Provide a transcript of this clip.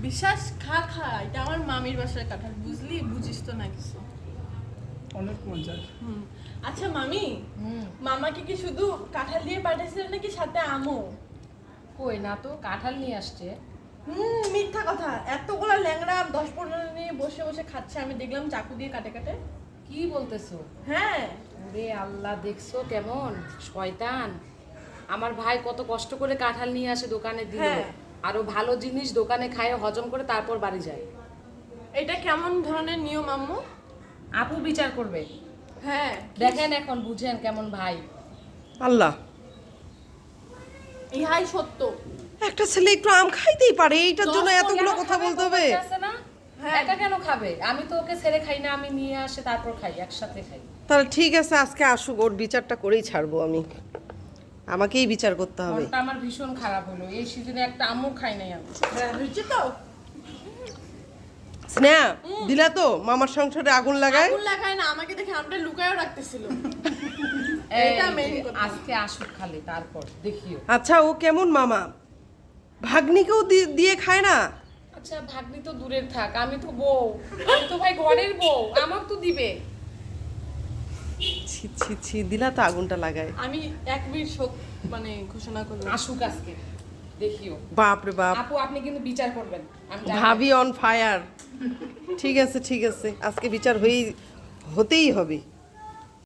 বিশ্বাস খা খা, এটা আমার মামির বাসার কাঁঠাল, বুঝলি? বুঝিস তো না কিছু। অনেক মজার। আচ্ছা মামি, মামাকে কি শুধু কাঁঠাল দিয়ে পাঠাইছিলেন নাকি সাথে আমও? কই না তো, কাঁঠাল নিয়ে আসছে। মিথ্যা কথা। এতগুলা ল্যাংড়া 10-15 নিয়ে বসে বসে খাচ্ছে, আমি দেখলাম চাকু দিয়ে কাটে কাটে। কি বলতেছো? হ্যাঁ। ওরে আল্লাহ, দেখছো কেমন শয়তান। আমার ভাই কত কষ্ট করে কাঁঠাল নিয়ে আসে দোকানে দিয়ে, হ্যাঁ। আরো ভালো জিনিস দোকানে খায়, হজম করে তারপর বাড়ি যায়। এটা কেমন ধরনের নিয়ম আম্মু? আপু বিচার করবে। হ্যাঁ, দেখেন এখন বুঝেন কেমন ভাই। আল্লাহ, ইহাই সত্য। একটা ছেলে একটু আম খাইতেই পারে, এইটার জন্য 10 এতগুলো কেন কথা খাবে? বলতে হবে? বলতে আছে না? হ্যাঁ। একা কেন খাবে? আমি তো ওকে ছেড়ে খাই না, আমি নিয়ে আসে তারপর খাই, একসাথে খাই। তাহলে ঠিক আছে, আজকে আসুক, ওর বিচারটা করেই ছাড়বো আমি। আমাকেই বিচার করতে হবে। মনটা আমার ভীষণ খারাপ হলো, এই সিজনে একটা আমও খাই নাই আমি। হয়েছে তো? স্নেহা, দিলা তো মামার সংসারে আগুন লাগায়? আগুন লাগায় না, আমাকে দেখে আমটা লুকায়ও রাখতেছিল। এই এটা যে, মেইন কথা। আজকে আসুক খালি, তারপর দেখিও। আচ্ছা, ও কেমন মামা? ভাগ্নিকেও দিয়ে খায় না? আচ্ছা ভাগ্নি তো দূরের থাক, আমি তো বউ, আমি তো ভাই ঘরের বউ, আমার তো দিবে। ছি ছি ছি, দিলা তো আগুনটা লাগায়। আমি 1 মিনিট শোক মানে ঘোষণা করলাম। আসুক আজকে, দেখিও। বাপ রে বাপ, আপু আপনি কিন্তু বিচার করবেন, আমি জানি। ভাবি অন ফায়ার। ঠিক আছে ঠিক আছে, আজকে বিচার হতেই হবে।